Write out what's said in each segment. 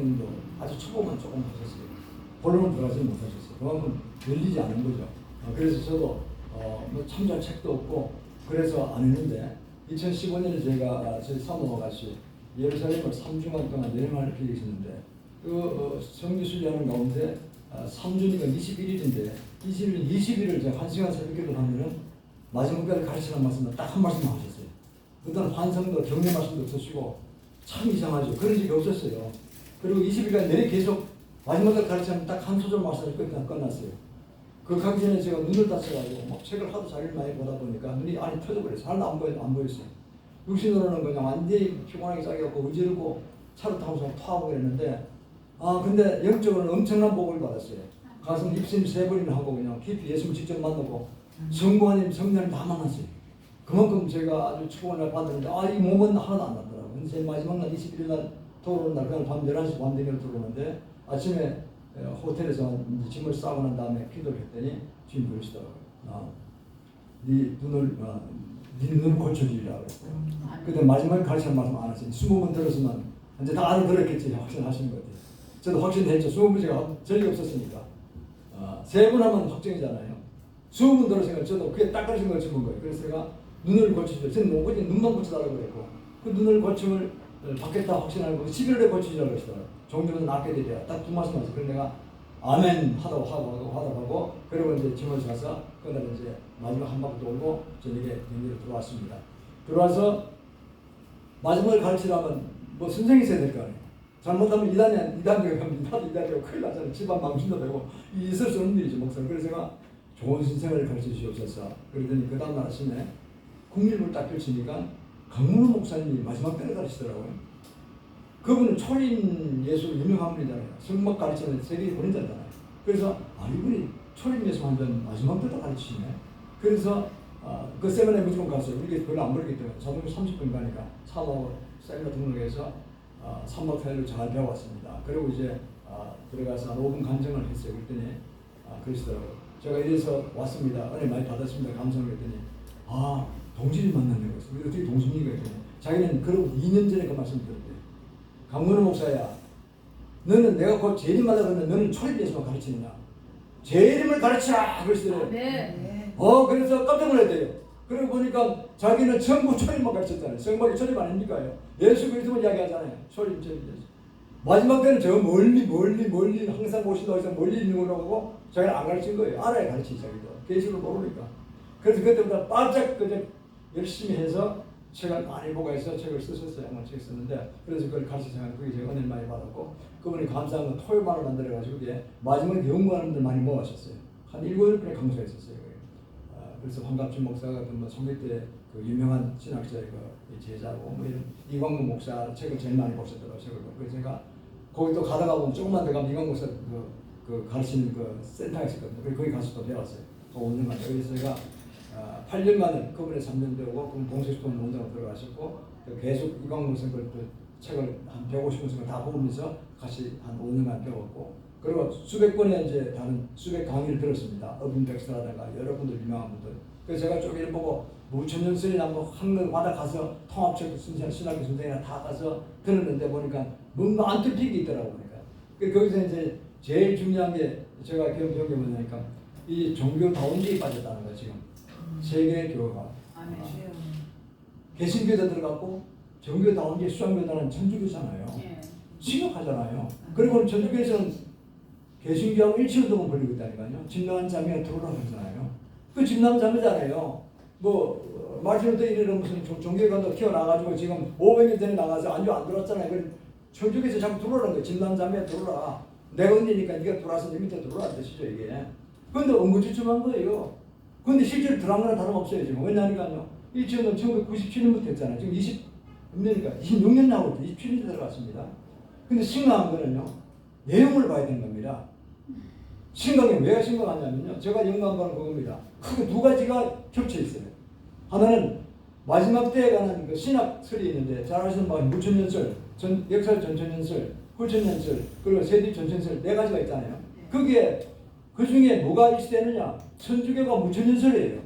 성령님도 아주 초보만 조금 하셨어요. 본론은 들어가지 못하셨어요. 그만큼 열리지 않은 거죠. 그래서 저도 뭐 참조할 책도 없고 그래서 안 했는데 2015년에 제가 저희 사모와 같이 예루살렘을 3주간 동안 여행할 계획이 있었는데 그 성지 순례하는 가운데 3주니까 21일인데 21일, 20일을 제가 1시간 새벽기도 하면은 마지막까지 가르치는 말씀을 딱 한 말씀만 하셨어요. 그다음 환성도 격려 말씀도 없으시고 참 이상하죠. 그런 적이 없었어요. 그리고 20일간 내내 계속 마지막까지 가르치면 딱 한 소절 말씀이 끝났어요. 그 가기 전에 제가 눈을 다쳐가지고 막 책을 하도 자기를 많이 보다 보니까 눈이 안이 터져버렸어요. 하나도 안 보였어요. 육신으로는 그냥 완전히 피곤하게 짜겨갖고 어지르고 차를 타고서 토하고 그랬는데 근데 영적으로는 엄청난 복을 받았어요. 가서 입심 3번이나 하고 그냥 깊이 예수님 직접 만나고 성부하님 성령님 다 만났어요. 그만큼 제가 아주 축복을 받았는데 이 몸은 하나도 안 났더라고요. 근데 제일 마지막 날 21일 날 돌아오는 날 그냥 밤 11시 밤 되면 들어오는데 아침에 호텔에서 짐을 싸고 난 다음에 기도를 했더니 주님 부르시더라고요. 네 눈을 고쳐주리라 그랬어요. 그때 마지막에 가르치는 말씀 안 하시니 20번 들었으면 이제 다 알아들었겠지 확신하시는 것 같아요. 저도 확신했죠. 20번 제가 전례 없었으니까 3번 하면 확정이잖아요. 20번 들었으니까 저도 그게 딱 가르친 걸 집은 거예요. 그래서 제가 눈을 고쳐주세요. 저는 오직 눈만 고쳐달라고 그랬고 그 눈을 고침을 받겠다 확신하고 11월에 고치자고 그랬어요. 종교는 낫게 되리라. 딱 2 말씀 하셨어요. 그래서 내가 아멘 하고 그리고 이제 짐을 사서 그날 이제 마지막 한 바퀴 돌고 저녁에 경기로 들어왔습니다. 들어와서 마지막을 가르치려면 뭐 선생이 있어야 될 거 아니에요. 잘못하면 이단에 가면 이단이고 큰일 나잖아요. 집안 망신도 되고 있을 수 없는 일이죠. 목사님. 그래서 제가 좋은 선생을 가르쳐 주시옵소서. 그러더니 그 다음날 아침에 국립을 딱 펼치니까 강문호 목사님이 마지막 때를 가르치더라고요. 그분은 초림 예수 유명한 분이잖아요. 성막 가르치는 세계 권위자잖아요. 그래서 이분이 초림 예수 완전 마지막 때도 가르치시네. 그래서 그 세미나에 무조건 갔어요. 우리가 별로 안 벌기 때문에 자동차 30분 가니까 사모하고 세미나 등록해서 3박 4일로 잘 배워왔습니다. 그리고 이제 들어가서 한 5분 간증을 했어요. 그랬더니 그러시더라고요. 제가 이래서 왔습니다. 은혜 많이 받았습니다. 감사를 했더니 동진이 만났네요. 우리 어떻게 동진이가 있더니 자기는 그러고 2년 전에 그 말씀 들었대요. 강문호 목사야, 너는 내가 곧 재림하다 그러면 너는 초림 예수만 가르치느냐? 재림을 가르치라! 그러시더래요. 네. 그래서 깜짝 놀랐대요. 그러고 보니까 자기는 전부 초림만 가르쳤잖아요. 성막이 초림 아닙니까요? 예수 그리스도만 이야기하잖아요. 초림. 마지막 때는 저 멀리 항상 오신다고 해서 멀리 있는 거라고 하고 자기는 안 가르친 거예요. 알아야 가르치지 자기도. 계시를 모르니까. 그래서 그때부터 바짝 열심히 해서 책을 많이 보고 해서 책을 쓰셨어요. 한번 책 썼는데 그래서 그걸 가르쳐서 그게 제가 은혜를 많이 받았고 그분이 감사한 건 토요일만을 만들어가지고 그게 마지막에 연구하는 분들 많이 모아셨어요. 한 7-8분의 강사했었어요. 그래서 황갑준 목사가 뭐 성교 때 그 유명한 신학자의 그 제자고 뭐 이런 이광문 목사 책을 제일 많이 보셨더라고요. 책을. 그래서 제가 거기 또 가다가 보면 조금만 더 가면 이광문 목사 그 가르치는 그 센터가 있었거든요. 거기 가서 또 배웠어요. 그 5년간. 그래서 제가 8년간은 그분의 3년 배우고 그분 봉쇄시키는 원장으로 들어가셨고 계속 이광문 선생님 그 책을 한 150권씩을 다 보면서 같이 한 5년간 배웠고 그리고 수백 권의 이제 다른 수백 강의를 들었습니다. 어빈 백스라든가 여러분들 유명한 분들. 그래서 제가 쭉 이런 보고 무천년설이나 뭐 한국마다 가서 통합책 선생 신학교 선생이나 다 가서 들었는데 보니까 뭔가 안 뜯긴 게 있더라고 보니까. 거기서 이제 제일 중요한 게 제가 배운 게 뭐냐니까 이 종교다원주의에 빠졌다는 거예요 지금. 세계 교회가 개신교도 들어갔고 종교다원주의 수장교단은 천주교잖아요. 심각하잖아요. 그리고 천주교에서는 개신교하고 일치운동을 벌이고 있다니까요. 진노한 자매가 들어오라고 하잖아요. 그 진노한 자매잖아요. 마틴 루터 이래는 무슨 종교관도 튀어나가지고 지금 500년 전에 나가서 안주 안 들어왔잖아요. 그 천주교에서 자꾸 들어오라는 거예요. 진노한 자매가 들어오라. 내가 언니니까 네가 들어와서 내 밑에 들어오라는 뜻이죠 이게. 그런데 엉거주춤한 거예요. 근데 실제로 들어간 거랑 다름없어요 지금. 왜냐니까요. 이 지원은 1997년부터 했잖아요. 지금 26년 나오고 27년째 들어갔습니다. 근데 심각한 거는요. 내용을 봐야 되는 겁니다. 심각해. 왜 심각하냐면요. 제가 연구한 거는 그겁니다. 크게 2가지가 겹쳐 있어요. 하나는 마지막 때에 관한 그 신학설이 있는데 잘 아시는 바는 무천년설, 역사 전천년설, 후천년설, 그리고 세대 전천년설 4가지가 있잖아요. 그게 그 중에 뭐가 있어야되느냐? 천주교가 무천년설이에요.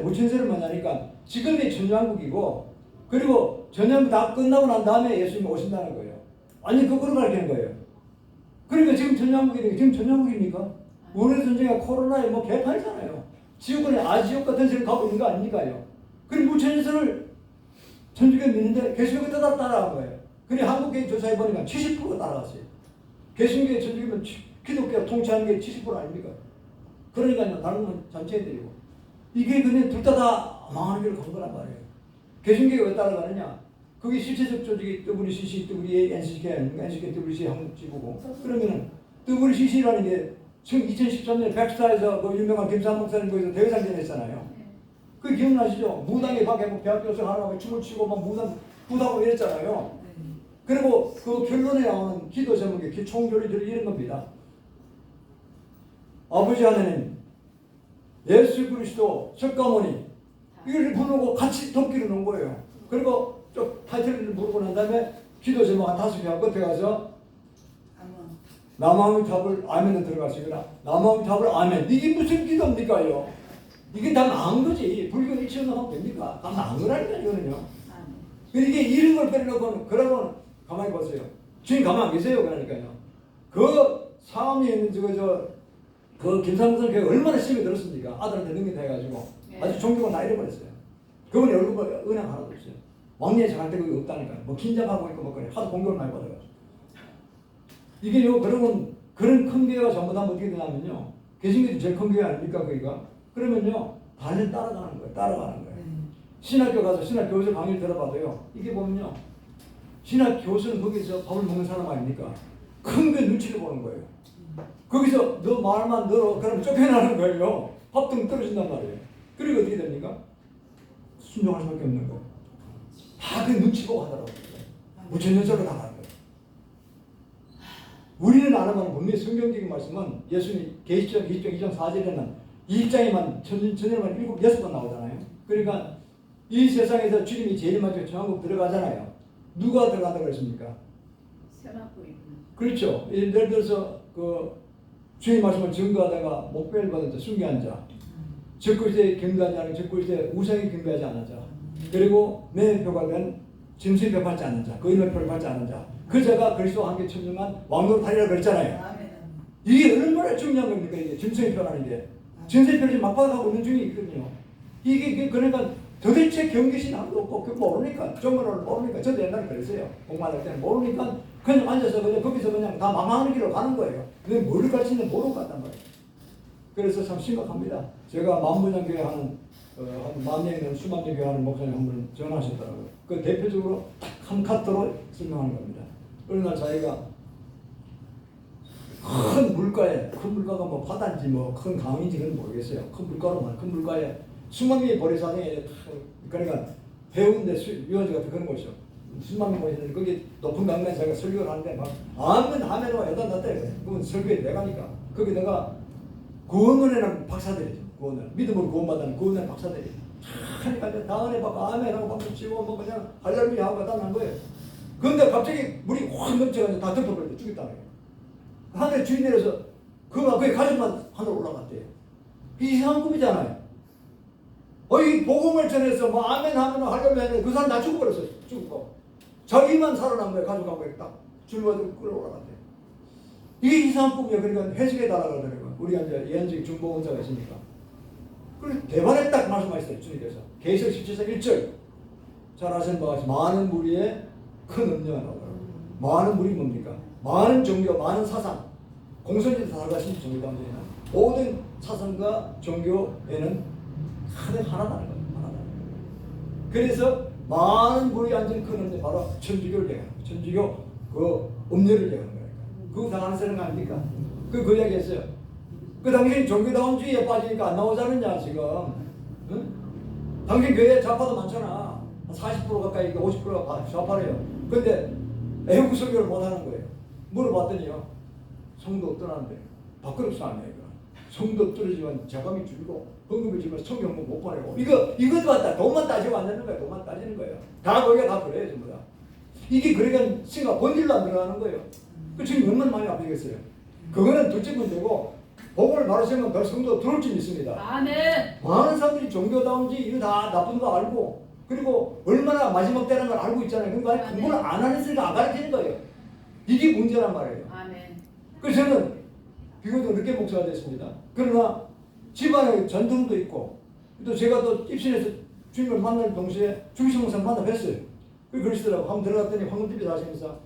무천년설은 뭐냐니까 지금의 천주왕국이고 그리고 전염 다 끝나고 난 다음에 예수님이 오신다는 거예요. 완전 거꾸로 가르치는 거예요. 그러니까 지금 전장국이니까 지금 전장국입니까? 우리 전쟁이 코로나에 뭐 개판이잖아요. 지옥은 아지옥 같은 세를 가고 있는 거 아닙니까요? 그럼 무천인선을 천주교 믿는데 개신교 따라간 거예요. 그래 한국교회 조사해 보니까 70%가 따라갔어요. 개신교의 천주교면 기독교 통치하는 게 70% 아닙니까? 그러니까요 다른 건 잔치해드리고 이게 그냥 둘 다 망하는 길을 간 거란 말이에요. 개신교가 왜 따라가느냐? 그게 실체적 조직이 WCC, NCK 아닙니까? NCK, WCC 한국지부고 그러면은 WCC라는 게 지금 2013년에 백스타에서 그 유명한 김삼 목사님 거기서 대회상전 했잖아요. 그 기억나시죠? 무당이 밖에 뭐 대학교생 하나가 춤을 추고 막 무당 부다고 이랬잖아요. 그리고 그 결론에 나오는 기도 제목이 총교리들이 이런 겁니다. 아버지 하나님, 예수 그리스도 석가모니 이걸 부르고 같이 돕기를 놓은 거예요. 그리고 쭉 타이틀을 부르고 난 다음에 기도 제목 한 5개 하고 끝에 가서 남아의 답을 아멘에 들어가시거나 남아의 답을 아멘. 이게 무슨 기도입니까요? 이게 다 망한 거지. 불교 2,000년 하면 됩니까? 다 망한 거라니까 이거는요. 이게 이런 걸 빼려고 그러고는 가만히 보세요. 주인 가만히 안 계세요. 그러니까요. 그 상암리에 있는 그 김상선 교회가 얼마나 심히 들었습니까? 아들한테 능력해가지고 아주 종교가 나 잃어버렸어요. 그분이 얼굴 은행 하나도 없어요. 왕년에 잘할 때 그게 없다니까요. 뭐 긴장하고 있고 뭐 그래. 하도 공격을 많이 받아가지고. 이게요, 그러면 그런 큰 교회가 전부 다 어떻게 되냐면요. 개신교도 제일 큰 교회 아닙니까, 거기가? 그러면요, 반을 따라가는 거예요. 따라가는 거예요. 신학교 가서 신학 교수 강의를 들어봐도요, 이게 보면요, 신학 교수는 거기서 밥을 먹는 사람 아닙니까? 큰 교회 눈치를 보는 거예요. 거기서 너 말만 들어, 그러면 쫓겨나는 거예요. 밥등 떨어진단 말이에요. 그리고 어떻게 됩니까? 순종할 수밖에 없는 거예요. 다 그 눈치 보고 하더라고요. 무천년설로 다 가는 거예요. 우리는 안 하면 분명히 성경적인 말씀은 예수님 계시록 2장 4절에는 이 입장에만 전일만 7, 6번 나오잖아요. 그러니까 이 세상에서 주님이 제일 먼저 천국 들어가잖아요. 누가 들어간다고 그랬습니까? 그렇죠. 예를 들어서 그 주님 말씀을 증거하다가 목배를 받은 자, 순교한 자, 적그리스도에 경배하지 않은 적그리스도에 우상에 경배하지 않은 자, 그리고 매표가 된 짐승표 받지 않는 자, 거인표를 받지 않는 자, 그 자가 그리스도와 함께 천명한 왕노로 타리라 그랬잖아요. 이게 얼마나 중요한 겁니까? 이게 짐승표라는 게 짐승표를 막 받아가고 있는 중이 있거든요. 이게 그러니까 도대체 경계심 아무도 없고 그 모르니까 정말을 모르니까 저도 옛날에 그랬어요. 공부할 때는 모르니까 그냥 앉아서 그냥 거기서 그냥 다 망하는 길로 가는 거예요. 근데 뭘 가르치는지 모르고 갔단 말이에요. 그래서 참 심각합니다. 제가 만부장교회 하는 한 만명에 있는 수만 명 교회 하는 목사님 한 분 전화하셨더라고요. 그 대표적으로 딱 한 카트로 설명하는 겁니다. 어느 날 자기가 큰 물가에, 큰 물가가 뭐 바다인지 뭐 큰 강인지 그건 모르겠어요. 큰 물가로만, 큰 물가에 수만 명이 보리산에 그러니까 해운대 유원지 같은 그런 곳이요. 수만 명 모이는데 거기 높은 강변에 자기가 설교를 하는데 막 아무튼 하면은 여단 났대. 그건 설교에 내가니까 거기 내가 구원론에는 박사들이죠. 구원론 믿음으로 구원받는 구원론 박사들이 하니까 다음에 막 아멘하고 박수 치고 뭐 그냥 할렐루야 하고 다 난 거예요. 그런데 갑자기 물이 확 넘쳐가지고 다 덮어버렸대. 죽겠다는 거예요. 하늘에 주인 내려서 그게 가족만 하늘 올라갔대요. 이상한 꿈이잖아요. 이 복음을 전해서 뭐 아멘 하면 할렐루야 했는데 그 사람 다 죽어버렸어요. 죽고 자기만 살아난 거예요. 가족하고 딱 줄마들고 끌어올라갔대요. 이게 이상한 꿈이에요. 그러니까 회식에 달아가더라고요. 우리가 이제 예언직 중보원자가 있으니까. 그래서 대반에 딱 말씀하셨어요. 주님께서 계시록 17장 1절 잘 아시는 바와 같이 많은 무리의 큰 음료가 나오더라고요. 많은 무리 뭡니까? 많은 종교, 많은 사상 공선지도 다 들어가신 종교단체는 모든 사상과 종교에는 하나다는 거예요. 하나다. 그래서 많은 무리 앉은 큰 음료 바로 천주교를 얘기하는 거예요. 천주교 그 음료를 얘기하는 거예요. 그거 당하는 사람 아닙니까? 그 이야기 했어요. 그 당신 종교다운주의에 빠지니까 안 나오잖느냐 지금. 응? 당신 교회에 좌파도 많잖아. 40% 가까이 50%가 좌파래요. 근데 애국 설교를 못하는 거예요. 물어봤더니요. 성도 없더라는데 밥그릇 안 해요. 성도 떨어지면 자감이 줄고 헌금이 줄면 성경 못 보내고 이것도 맞다. 돈만 따지고 안 되는 거예요. 돈만 따지는 거예요. 다 거기가 다 그래요. 전부 다. 이게 그러니까 생각 본질로 안 들어가는 거예요. 그 지금 얼마나 많이 아프겠어요. 그거는 둘째 문제고 복음을 바로 세우면 더 성도 들어올 줄 믿습니다. 아멘. 많은 사람들이 종교다운지 이거 다 나쁜 거 알고 그리고 얼마나 마지막 때라는 걸 알고 있잖아요. 그러니까 공부를 안 하는 소리가 안 가르치는 거예요. 이게 문제란 말이에요. 아멘. 그래서 저는 비교도 늦게 목사가 됐습니다. 그러나 집안에 전통도 있고 또 제가 또 입신해서 주님을 만날 동시에 주기식 목사를 만나 뵀어요. 그러시더라고. 한번 들어갔더니 황금TV 하시면서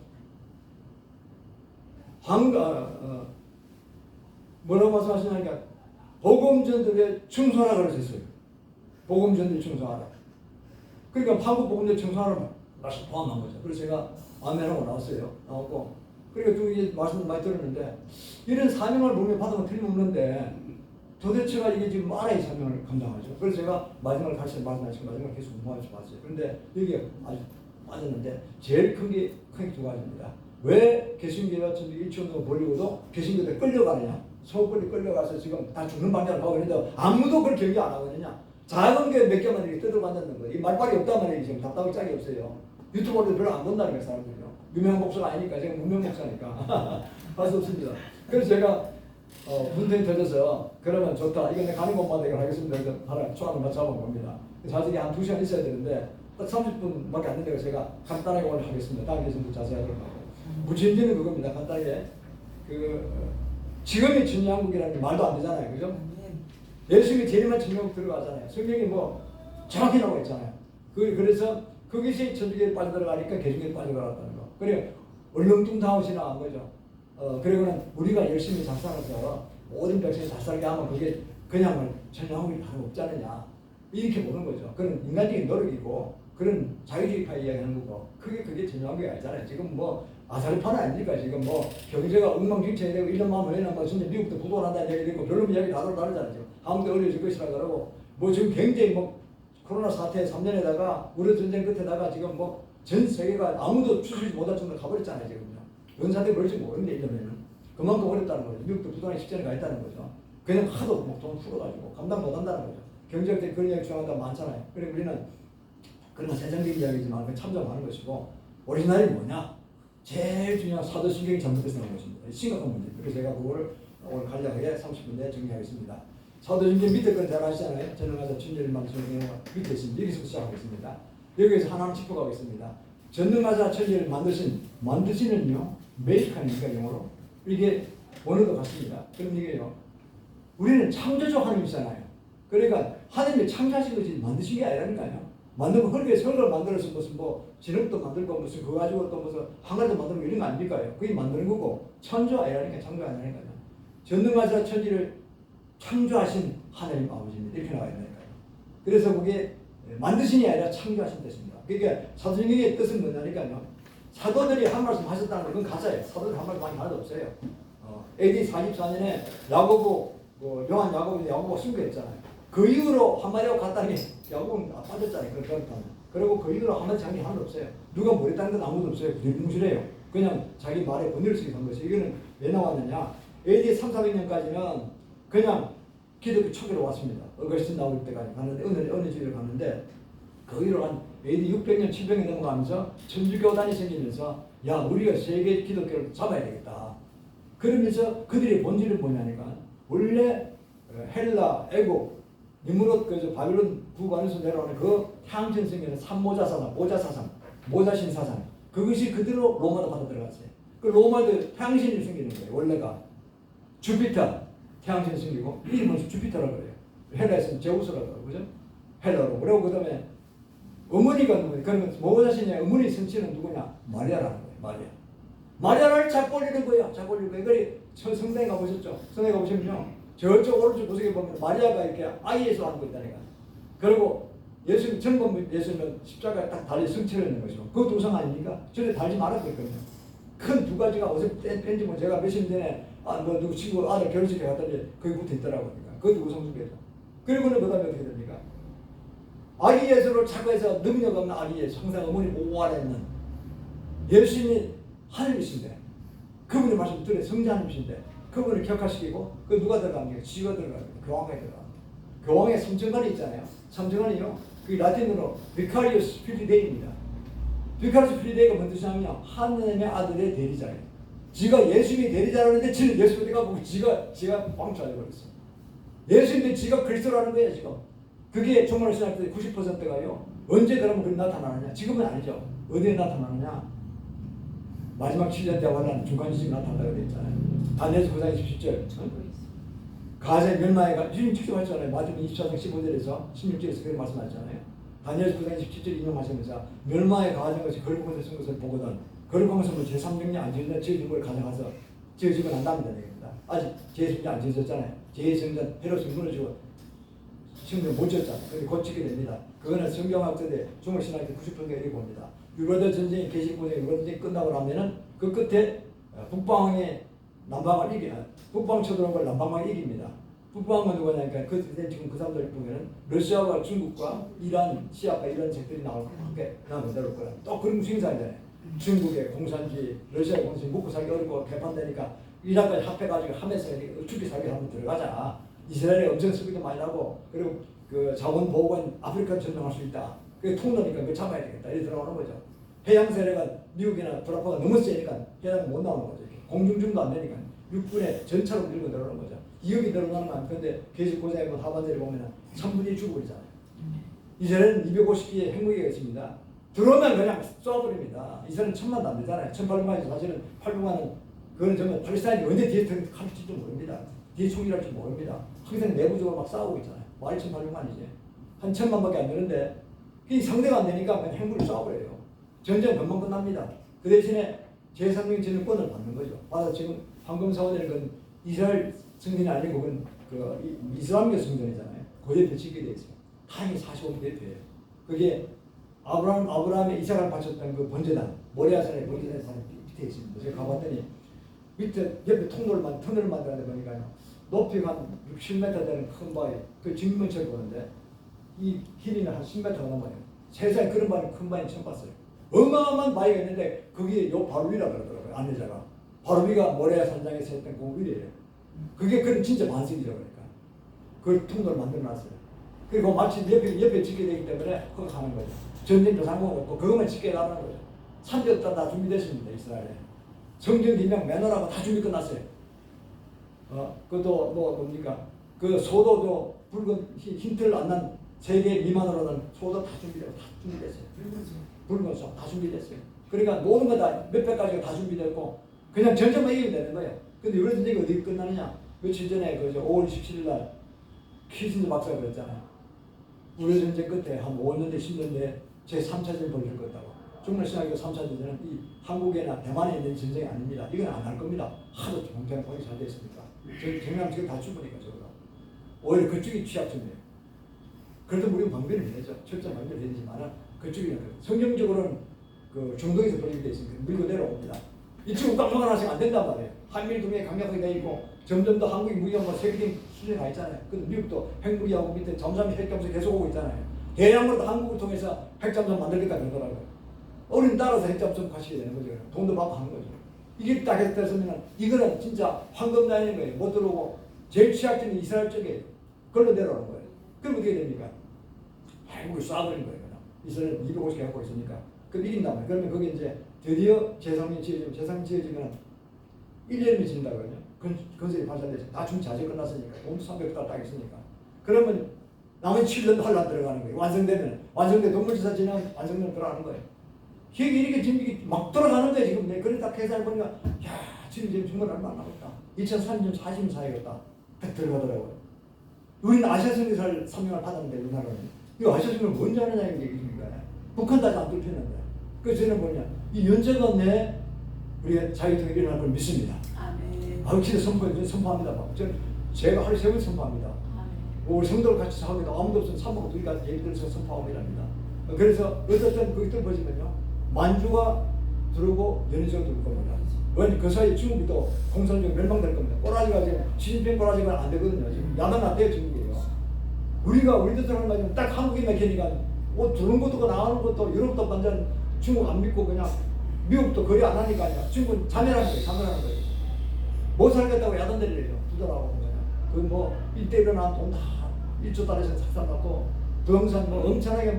뭐라고 말씀하시냐니까 복음전들에 충성하라 그러셨어요. 복음전들에 충성하라. 그러니까 한국 복음전에 충성하라 말씀 포함한 거죠. 그래서 제가 아멘하고 나왔어요. 나왔고 그러니까 좀 이게 말씀을 많이 들었는데 이런 사명을 몸에 받으면 틀림없는데 도대체가 이게 지금 말의 사명을 감당하죠. 그래서 제가 마지막을 다시 말씀하시고 마지막을 계속 공부하면서 봤어요. 그런데 여기에 아주 빠졌는데 제일 큰 게 두 가지입니다. 왜 개신교가 일치운동을 벌리고도 개신교들 끌려가느냐? 소굴이 끌려가서 지금 다 죽는 방향을 가고 있는데 아무도 그걸 경계 안 하거든요. 작은 게 몇 개만 이렇게 뜯어받는 거예요. 이 말빨이 없단 말이에요. 지금 답답하게 짝이 없어요. 유튜버도 별로 안 본다는 거예요, 사람들이요. 유명한 목사가 아니니까, 제가 무명 목사니까. 할 수 없습니다. 그래서 제가 분통이 터져서 그러면 좋다. 이거 내가 가는 곳마다 이걸 하겠습니다. 그래서 하나 초안을 맞춰본 겁니다. 사실이 한 2시간 있어야 되는데 딱 30분밖에 안 된다고 제가 간단하게 오늘 하겠습니다. 다음 기회에 자세하게 하고. 무진지는 그겁니다. 간단하게. 지금의 진영국이라는 게 말도 안 되잖아요. 그죠? 예수님이 제일만 진영국 들어가잖아요. 성경이 뭐 정확히 나와 있잖아요. 그래서 그것이 천주교에 빠져들어가니까 개신교에 빠져들어갔다는 거. 그래 얼렁뚱땅하고 지나간 거죠. 그리고는 우리가 열심히 잘 살아서 모든 백성이 잘 살게 하면 그게 그냥 천양국이 다름 없지 않느냐. 이렇게 보는 거죠. 그런 인간적인 노력이고 그런 자유주의파 이야기하는 거고 그게 천양국이 아니잖아요. 지금 뭐 아사리판 아닙니까? 지금 뭐 경제가 엉망진창되고 1년만 후에는 뭐 진짜 미국도 부도난다는 얘기 되고 별로 이야기 다 다르잖아요. 지금 한국도 어려질 것이라 그러고 뭐 지금 굉장히 뭐 코로나 사태 3년에다가 우리 전쟁 끝에다가 지금 뭐 전 세계가 아무도 추스리지 못할 정도로 가버렸잖아요. 지금요. 연사대 그럴지 모르는데 1년에는 그만큼 어렵다는 거죠. 미국도 부도나기 직전에 가 있다는 거죠. 그냥 하도 뭐 돈 풀어가지고 감당 못한다는 거죠. 경제학 때 그런 이야기 주장한다 많잖아요. 그래 우리는 그런 세상적인 이야기지만 참조하는 것이고 오리지널이 뭐냐? 제일 중요한 사도신경이 잘못돼서 나온 것입니다. 심각한 문제입니다. 그래서 제가 그거를 오늘 간략하게 30분 내에 정리하겠습니다. 사도신경 밑에 건 잘 아시잖아요. 전능하사 천지일만 성경이 밑에 있습니다. 여기서 시작하겠습니다. 여기에서 하나하나 짚어가겠습니다. 전능하사 천지를 만드시는요. 메이커니까 영어로. 이게 원어도 같습니다. 그럼 이게요. 우리는 창조주 하나님이잖아요. 그러니까 하나님이 창조하신 것이 만드신 게 아니라니까요. 만들고 흙에 설을 만들어서 무슨 뭐 진흙도 만들고 무슨 그거 가지고 또 무슨 항아리도 만들고 이런 거 아닙니까요? 그게 만드는 거고 창조 아니라니까 창조 아니라니까요. 전능하사 천지를 창조하신 하나님 아버지입니다. 이렇게 나와 있다니까요. 그래서 그게 만드신이 아니라 창조하신 뜻입니다. 그러니까 사도신경의 뜻은 뭐냐니까요. 사도들이 한 말씀 하셨다는 건 그건 가짜예요. 사도들이 한 말씀 많이 하나도 없어요. AD 44년에 야고보 요한 야고보 신고했잖아요. 그 이후로 한마디하고 갔다니 야고보는 빠졌잖아요. 그리고 그 이후로 한마디 장이 하나도 없어요. 누가 모르다는 건 아무도 없어요. 불무실해요. 그냥 자기 말에 번뇌를 쓰게 한 것이. 이거는 왜 나왔느냐. AD 3, 400년까지는 그냥 기독교 초기로 왔습니다. 어거스틴 나올 때까지 갔는데 어느 집에 갔는데 거기로 한 AD 600년, 700년 넘어가면서 천주교단이 생기면서 야 우리가 세계 기독교를 잡아야 되겠다. 그러면서 그들의 본질은 뭐냐니까 원래 헬라, 애국, 니무롯 그 바빌론 북안에서 내려오는 그 향전 생기는 삼모자사상, 모자사상, 모자신사상 그것이 그대로 로마로 받아 들어갔어요. 그 로마도 태양신이 생기는 거예요. 원래가 주피터 태양신이 생기고 이름은 주피터라고 그래요. 헬라에서는 제우스라고 그러고 그죠? 헬라로. 그리고 그 다음에 어머니가 누구냐? 그러면 모자신의 어머니 성씨는 누구냐? 마리아라는 거예요. 마리아를 자꾸 올리는 거예요. 자꾸 올리는 거예요. 그래 성당에 가보셨죠? 성당에 가보시면요. 저쪽 오른쪽 구석에 보면 마리아가 이렇게 아이에서 하는 거 있다니까. 그리고 예수님 전범 예수님은 십자가에 딱 다리 성체를 있는 거죠. 그거 도상 아닙니까? 전에 달지 말았거든요. 큰 두 가지가 어서 뺀지 뭐 제가 몇십 년 전에 뭐 누구 친구 아들 결혼식에 갔더니 거기 붙어 있더라고요. 그것도 우상숭배죠. 그리고는 그 다음에 어떻게 됩니까? 아기 예수를 자꾸 해서 능력 없는 아기 예수, 항상 어머니 보호하려 했는 예수님이 하나님이신데 그분의 말씀 들에 성자님이신데 그분을 격화시키고 그 누가 들어갑니까? 지가 들어갑니다. 교황에 들어갑니다. 교황의 삼정관이 있잖아요. 삼정관이요. 그 라틴어로 비카리우스 필리데이입니다. 비카리우스 필리데이가 뭔 뜻이냐면요. 하나님의 아들의 대리자예요. 지가 예수님이 대리자라는데 지는 예수님이 가고 지가 방치하려 버렸어요. 예수님이 지가 그리스도라는 거예요. 지금. 그게 종말 신학의 90%가요. 언제 그러면 그게 나타나느냐? 지금은 아니죠. 어디에 나타나느냐? 마지막 7년 때 원하는 중간 지점이 나타난다고 되어 있잖아요. 다니엘서 9장 27절. 가세 멸망해가 주님 직접 하셨잖아요. 마태복음 24장 15절에서 16절에서 그렇게 말씀하셨잖아요. 다니엘서 9장 27절 인용하시면서 멸망에 가하는 것이 거룩한 것을 쓴 것을 보거든 거룩한 것은 제3정령 안 지어진 지어진 걸 가져가서 지어지고 난 다음에 되겠다. 아직 제3정 안 지어졌잖아요. 제2성전 헤롯이 무너지고 성전 못 지었잖아요. 근데 곧 짓게 됩니다. 그거는 성경학자들 중국신학의 90%가 이렇게 봅니다. 유로드 전쟁이 계시고에 유로드 전쟁이 끝나고 나면은 그 끝에 북방의 남방을 북방 쳐들어온 걸 남방이 이깁니다. 북방은 누구냐니까 지금 그 사람들 보면은 러시아와 중국과 이란, 시아파 이런 책들이 나올 거예요. 나오면 나올 거라. 또 그런 생산이잖아요. 중국의 공산주의, 러시아의 공산주의 먹고 살기 어렵고 개판되니까 이란까지 합해가지고 하면서 죽기 살기 한번 들어가자. 이스라엘에 엄청 수비도 많이 나고 그리고 그 자원 보호관 아프리카 전쟁할 수 있다. 그게 통로니까 그거 잡아야 되겠다. 이렇게 들어가는 거죠. 해양 세력가 미국이나 불합화가 너무 세니까 해양 못 나오는 거죠. 공중중도 안 되니까 육군에 전차로 밀고 들어오는 거죠. 기억이 늘어나는 건 근데 계속 고생해 보면 하반절에 보면 3분이 죽어버리잖아요. 이스라엘은 250기의 핵무기가 있습니다. 들어오면 그냥 쏘아버립니다. 이스라엘은 1000만도 안 되잖아요. 1800만에서 사실은 800만은 그거는 정말 팔레스타인이 언제 뒤에 칼질지 모릅니다. 뒤에 총질할지 모릅니다. 항상 내부적으로 막 싸우고 있잖아요. 말이 1800만이지. 한 1000만밖에 안 되는데 이 상대가 안 되니까 그냥 핵무기를 쏘아버려요. 전쟁 금방 끝납니다. 그 대신에 제3의 전권을 받는 거죠. 받아 지금 황금 사원에는 건 이스라엘 성전이 아니고 그건 그 이슬람교 성전이잖아요. 그 옆에 짓게 돼 있어요. 타임이 45분 대표예요. 그게 아브라함의 이삭을 바쳤던 그 번제단 모리아산의 번제단 산이 밑에 있습니다. 제가 가봤더니 밑에 옆에 터널을 만들어야 보니까요. 높이가 한 60m 되는 큰 바위 그 직문처럼 보는데 이 길이는 한 10m가 넘어요. 세상에 그런 바위 큰 바위 처음 봤어요. 어마어마한 바위가 있는데 그게 요 바로 위라고 그러더라고요. 안내자가. 바로 위가 모레아 산장에서 했던 그 위래요. 그게 그런 진짜 반석이라고 그러니까. 그걸 통로를 만들어놨어요. 그리고 마치 옆에 짓게 되기 때문에 그거 가는 거죠. 전쟁도 상관없고 그것만 짓게 하는 거죠. 산지도 다 준비됐습니다. 이스라엘에. 성전 기명 매너라고 다 준비 끝났어요. 그것도 뭡니까? 그 소도도 붉은 흰틀 안 난 세계 미만으로는 소도 다 준비됐어요. 붉은 소 다 준비됐어요. 그러니까 모든 거 다 몇백 가지가 다 준비됐고 그냥 전쟁만 이기면 되는 거예요. 근데 유럽 전쟁이 어디 끝나느냐? 며칠 전에 그 5월 17일 날 키신저 박사가 그랬잖아요. 유럽 전쟁 끝에 한 5년 뒤 10년 뒤에 제 3차 전쟁 벌일 거다고. 중국 신학교 3차 전쟁은 이 한국이나 대만에 있는 전쟁이 아닙니다. 이건 안 할 겁니다. 하도 공평하게 잘 됐으니까. 경남 지금 다 죽으니까 저거가. 오히려 그쪽이 취약점이에요. 그래도 우리는 방변을 해야죠. 철저히 방변을 해야 되지만 그쪽이 성경적으로는 그 중동에서 벌리게 돼 있으니까 밀고 내려옵니다. 이쪽은 깜빡 하나씩 안 된단 말이에요. 한미일 동맹이 강력하게 돼 있고 점점 더 한국이 무기하고 세계적인 수준에 가 있잖아요. 근데 미국도 핵무기하고 밑에 잠수함 핵잠수 계속 오고 있잖아요. 대량으로 한국을 통해서 핵잠수함 만들겠다 그러더라고요. 어린 따라서 핵잠수함 가시게 되는 거죠. 돈도 받고 하는 거죠. 이게 딱 했으면 이거는 진짜 황금 라인인 거예요. 못 들어오고 제일 취약점이 이스라엘 쪽이에요. 그걸로 내려오는 거예요. 그럼 어떻게 됩니까? 핵무기 쏴버린 거예요. 이스라엘 250개 갖고 있으니까. 그럼 이긴단 말이에요. 그러면 거기 이제 드디어 제3이 지어지면 1년이 지난다고요. 건설이 발전돼서 다 준비 자재 끝났으니까 돈 300달 딱 있으니까. 그러면 남은 7년 환란 들어가는 거예요. 완성돼 동물지사 지나면 완성되면 들어가는 거예요. 이게 이렇게 지금 막 돌아가는데 지금 그래 딱 계산해보니까 야 지금 정말 얼마 안 남았다. 2030년 44이겠다. 딱 들어가더라고요. 우리는 아시아 선교사를 사명을 받았는데 우리나라는 이 아시아 선교를 뭔지 아느냐 이게 얘기입니다. 북한도 아직 안 뚫혔는데. 그래서 저는 뭐냐 이 연재가 내 우리가 자유통일이 일어날 걸 믿습니다. 아멘. 진짜 선포합니다. 제가 하루 세번 선포합니다. 우리 성도를 같이 사하기도 아무도 없으면 사모가 둘이 같이 예를 들어서 선포합니다. 그래서 어쨌든 그것들 보시면요 만주가 들어오고 연희가 들어올 겁니다. 왜냐면 그 사이에 중국이 또 공산주의 멸망될 겁니다. 꼬라지가 지금 시진핑 꼬라지가 안 되거든요. 지금 야단 안 돼요 중국이에요. 우리도 들어가는 거지만 딱 한국에 막히니까 들어온 것도 나가는 것도 유럽도 완전 중국 안 믿고 그냥 미국도 거래 안 하니까요. 중국은 자멸하는 거예요. 못 살겠다고 야단들이래요. 두더라고 그냥. 그 이때 일어난 돈 다 1조 달러에서 착산받고 부동산 엄청나게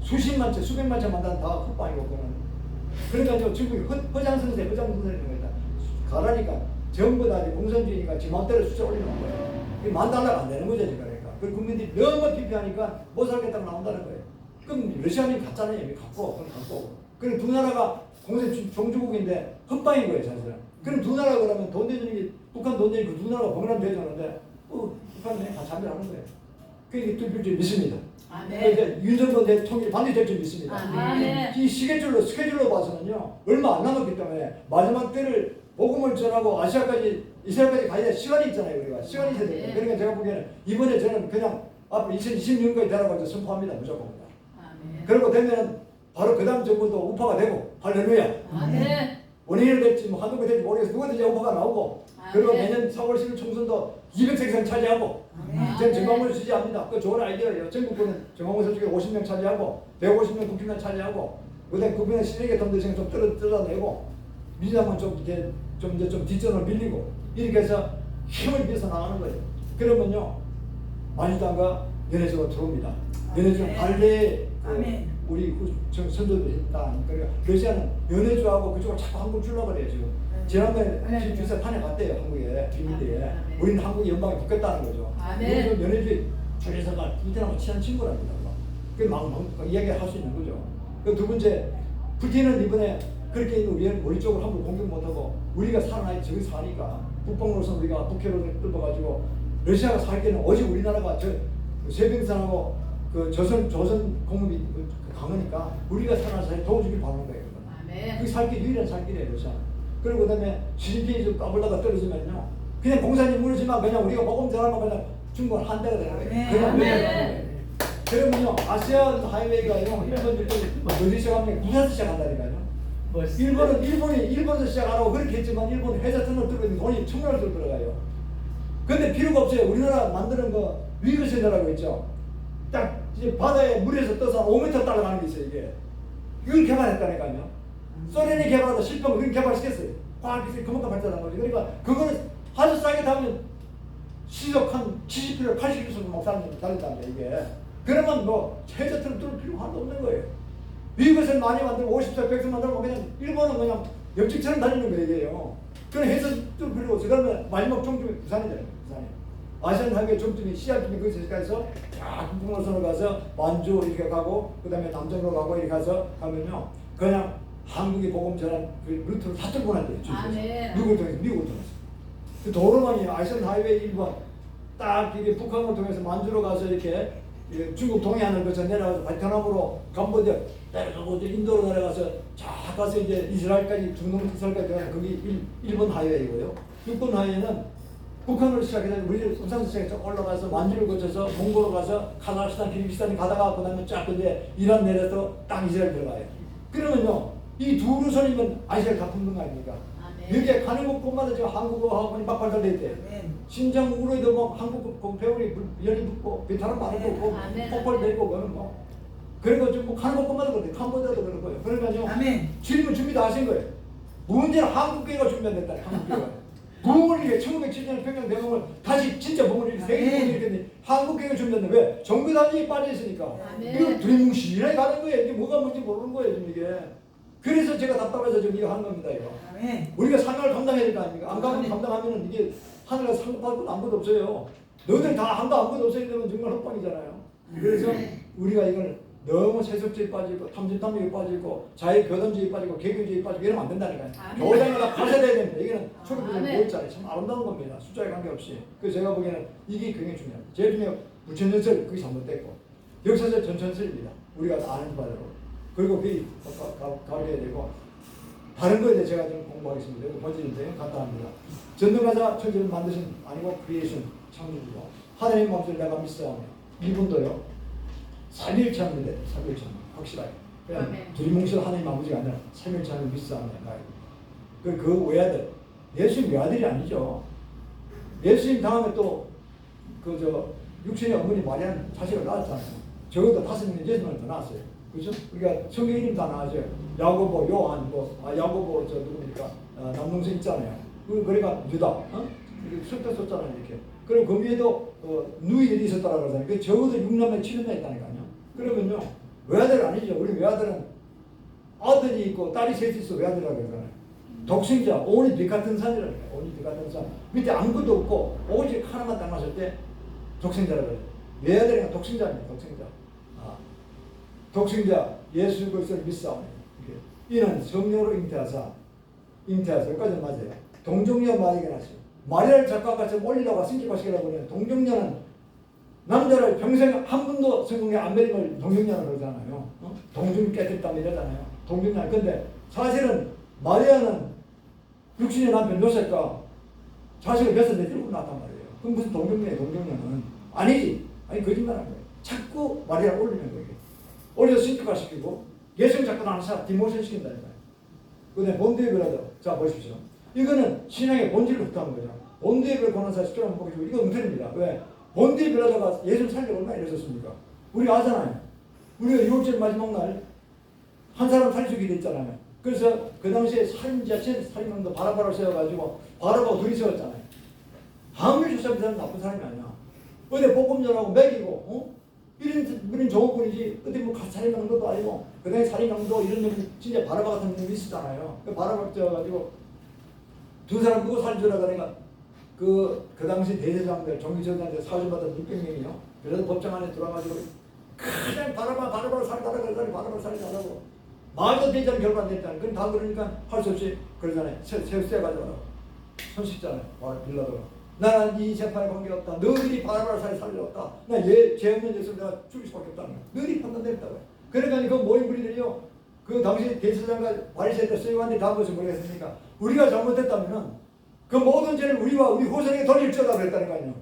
수십만 채, 수백만 채 만드는 다 헛방이고 그거는. 그러니까 중국이 허장성세 있는 거다. 가라니까 전부 다 공산주의니까 지 맘대로 숫자 올리는 거예요. 이게 $10,000가 안 되는 거죠 지금 그러니까. 그 국민들이 너무 피폐하니까 못 살겠다고 나온다는 거예요. 그럼 러시아는 갔잖아요. 이미 갖고. 그럼 두 나라가 공산 종주국인데 헌빵인 거예요, 사실은. 그럼 두 나라가 그러면 돈 대주는 게 북한 돈 대주고 두 나라가 번갈아 대주는데 북한은 다 참여하는 거예요. 그게 뚫릴 줄 믿습니다. 아멘. 윤석열 대통령이 반드시 될 줄 믿습니다. 아멘. 이 스케줄로 봐서는요 얼마 안 남았기 때문에 마지막 때를 복음을 전하고 아시아까지 이스라엘까지 가야 될 시간이 있잖아요. 우리가 시간이 있어야 됩니다. 그러니까 제가 보기에는 이번에 저는 그냥 앞으로 2026년까지 되라고 선포합니다. 무조건입니다. 그리고 되면 바로 그 다음 정부도 우파가 되고 할렐루야. 원인이 될지 뭐 한두 개 될지 모르겠어요. 누구든지 우파가 나오고 그리고 내년 4월 10일 총선도 200석 차지하고 저는 정광훈을 지지합니다. 그 좋은 아이디어예요. 전국구는 정광훈 선수가 50명 차지하고 150명 국회의원 차지하고 그다음에 국민의 시대의 덤대생 좀 뜯어내고 민주당은 좀 뒷전을 밀리고 이렇게 해서 힘을 비해서 나가는 거예요. 그러면요 민주당과 연해주가 들어옵니다. 연해주는 발레 우리 선조들이 했다. 그러니까 러시아는 연해주하고 그쪽을 자꾸 한국 주려고 그래요 지금. 지난번에 주사 판에 갔대요 한국에 비밀리에. 우리는 한국이 연방에 붙겠다는 거죠. 우리는 연해주 주에서가 푸틴하고 친한 친구랍니다. 막 이야기를 할 수 있는 거죠. 그 두 번째 푸틴은 이번에 그렇게 우리 쪽을 함부로 공격 못하고 우리가 살아나야 저기 사니까 북방으로서 우리가 북해로 뚫어가지고 러시아가 살기는 오직 우리나라가 저 세빙선하고 그 조선 공업이 강하니까 우리가 살아나서 도와주길 바라는 거예요. 그게 살길 유일한 살길이에요 러시아. 그리고 그다음에 시진핑이 좀 까불다가 떨어지면요 그냥 공산이 무너지만 그냥 우리가 복음 전하면 그냥 중국은 한대가 되는 거예요. 그러면요 아시안 하이웨이가요 일본들도 어디 시작하면 부산에서 시작한다니까요. 일본에서 시작하라고 그렇게 했지만 일본 회사 터널 들어가면 돈이 천만원 들어가요. 근데 필요가 없어요. 우리나라 만드는 거 위그센터라고 있죠. 딱 이제 바다에 물에서 떠서 5m 따라가는 게 있어요 이게. 이걸 개발했다니까요. 소련이 개발하다 실패하고 그걸 개발시켰어요. 과학기술이 그만큼 발전한 거죠. 그러니까 그거는 아주 싸게 타면 시속 한 70km, 80km 막 달린답니다 이게. 그러면 뭐 회사 터널 뚫을 필요가 하나도 없는 거예요. 미국에서는 많이 만들고 50석, 100석 만들고 그냥 일본은 그냥 옆집처럼 달리는 거예요 이게요. 그럼 해서 뚫을 필요가 없어요. 그러면 마지막 종점이 부산이잖아요. 부산이. 아시안 하이웨이 종점이 시작점이 거기서 쫙 북노선으로 가서 만주 이렇게 가고 그 다음에 남정으로 가고 이렇게 가서 가면요 그냥 한국이 복음 전한 그 루트를 다 뚫고 난대요. 미국을 통해서 그 도로만이 아시안 하이웨이 1번 딱 이게 북한을 통해서 만주로 가서 이렇게 중국 동해안을 거쳐 내려가서 베트남으로 캄보디아 내려가고 이제 인도로 내려가서 쫙 가서 이제 이스라엘까지 중동 이스라엘까지 들어가서 거기 1번 하이웨이고요. 6번 하이웨이는 북한으로 시작해서 우리 우산에서 시작해서 올라가서 만주를 거쳐서 몽골로 가서 카자흐스탄, 키르기스탄 가다가 그다음에 쫙 근데 이란 내려서 딱 이스라엘 들어가요. 그러면요 이 두 루선이면 아시아를 다 붙는 거 아닙니까? 여기에 가는 곳마다 지금 한국어하고 막발 달려 있대요. 신장 우로에도 뭐 한국 배우리 열이 붙고 베트남 많이 붙고 폭발 되고 그러면 뭐 그리고 좀 뭐 가는 곳마다 그렇대. 캄보디아도 그럴 거예요. 그러면요 질문 준비 다 하신 거예요. 문제는 한국교회가 준비한다. 한국교회가. 붕을 이게 1970년 평양 대공을 다시 진짜 붕을 이렇게 세계 붕을 이렇게 한국교회가 준비한다. 왜? 정부 단위에 빠져 있으니까. 이거 두리뭉실하게 가는 거예요. 이게 뭐가 뭔지 모르는 거예요 지금 이게. 그래서 제가 답답해서 지금 이거 하는 겁니다 이거. 우리가 사명을 감당해야 될 거 아닙니까? 안 감당하면 이게 하늘에 상급할 것도 아무것도 없어요. 너희들 다 한다 아무것도 없어야 되면 정말 헛방이잖아요. 그래서 우리가 이걸 너무 세속주의에 빠지고 탐진탐욕에 빠지고 자유교단주의에 빠지고 개교주의에 빠지고 이러면 안 된다니까요. 교장마다 파쇄돼야 됩니다. 이게는 초록빛을 모였잖아요. 참 아름다운 겁니다. 숫자에 관계없이. 그래서 제가 보기에는 이게 굉장히 중요합니다. 제일 중요한 부천전설 그게 잘못됐고 역사적 전천설입니다. 우리가 아는 바대로. 그리고 그게 가려야 되고 다른 거에 대해 제가 좀 공부하겠습니다. 이거 번지는데 간단합니다. 전능가자 천지를 만드신 아니고 크리에이션 창조주고 하나님 마음속에 내가 믿사오며 이분도요 3일체합니다. 3일체 확실하게 그냥 두리뭉실 하나님 아버지가 아니라 3일체를 믿사오며 그 외아들 예수님 외아들이 아니죠. 예수님 다음에 또 육신의 어머니 마리아는 자식을 낳았잖아요. 적어도 5명의 예수님을 더 낳았어요. 그렇죠? 우리가 성경 이름 다 나와죠. 야고보, 요한, 야고보 누굽니까? 남동생 있잖아요. 그러니까 유다, 설득 썼잖아요 이렇게. 그리고 그 위에도 누이들이 있었다라고 그러잖아요. 그 적어도 6남매, 7남매 있다니까요. 그러면요 외아들 아니죠. 우리 외아들은 아들이 있고 딸이 셋이 있어 외아들이라고 그러잖아요. 독생자, 오니 빛 같은 산이라고 해요. 오니 빛 같은 산. 밑에 아무것도 없고 오직 하나만 닮았을 때 독생자라고 해요. 외아들은 독생자입니다. 독생자. 독생자 예수 그리스도를 믿사오니 이는 성령으로 잉태하사 잉태하세요. 여기까지는 맞아요. 동정녀 마리아가 났어요. 마리아를 작가같이 올리려고 승격화시키려고 그러는 동정녀는 남자를 평생 한 번도 성공에 안 베린 걸 동정녀라고 그러잖아요. 동정 깨뜨렸다 이러잖아요. 동정녀. 근데 사실은 마리아는 육신의 남편 요셉과 자식을 몇살 내들고 낳았단 말이에요. 그럼 무슨 동정녀예요? 동정녀는 아니지. 아니 거짓말한 거예요. 자꾸 마리아를 올리는 거예요. 올려서 승격화시키고 예수님 자꾸 나는 사람 디모션 시킨다니까요. 그다음에 본드의 별하죠. 자 보십시오. 이거는 신앙의 본질을 흡수한 거죠. 본드의 별 권한사 시켜놓은 보시고 이거 엉터리입니다. 왜? 본드의 별하다가 예수님 살려고 얼마나 이러셨습니까? 우리가 아잖아요. 우리가 6월절 마지막 날 한 사람 살려주기도 했잖아요. 그래서 그 당시에 살인자, 살인범도 바라바를 세워가지고 바라바가 둘이 세웠잖아요. 아무리 조사한 사람은 나쁜 사람이 아니야. 어디 복음전하고 먹이고 이런 좋은 분이지 어디 뭐 살인명도도 아니고 그 당시 살인명도 이런 놈이 진짜 바라바 같은 놈이 있었잖아요. 그 바라바 쪄가지고 두 사람 누구 살려주라고 하니까 그 당시 대제사장들 종교제사장들 사주받은 600명이요. 그래서 법정 안에 들어와가지고 그냥 바라바를 살려달라고 바라바를 살려달라고 말도 되지 않은 결과 안 됐잖아요. 그럼 다 그러니까 할 수 없이 그러잖아요. 새우 쎄가지고 손 씻잖아요. 빌라도가 나는 이 재판에 관계없다. 너희들이 바라바를 살려왔다. 나 죄 없는 예수를 내가 죽일 수밖에 없다는 거야. 너희들이 판단됐다고요. 그러니까 그 모인 무리들이요. 그 당시 대제사장과 바리새인들 서기관들이 다 무엇을 모르겠습니까? 우리가 잘못했다면은 그 모든 죄를 우리와 우리 후손에게 돌릴지어다 그랬다니까요.